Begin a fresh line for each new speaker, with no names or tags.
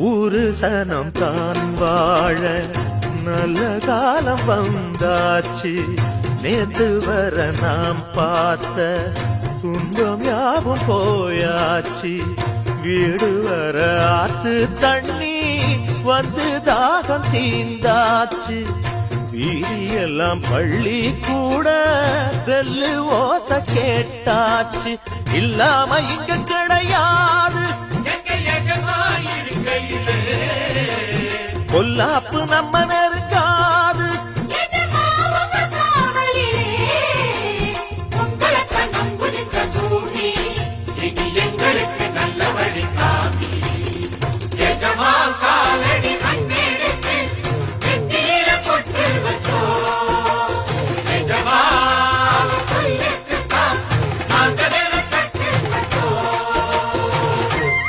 ஊரு சனம் தான் வாழ நல்ல காலம் வந்தாச்சு. நேத்து வர நாம் பார்த்த துன்பம் யாவும் போயாச்சு. வீடு வர ஆத்து தண்ணி வந்து தாகம் தீந்தாச்சு. வீதியெல்லாம் பள்ளி கூட வெல்லு ஓச கேட்டாச்சு. இல்லாம இங்க கிடையாது பொல்லாப்பு நம்ம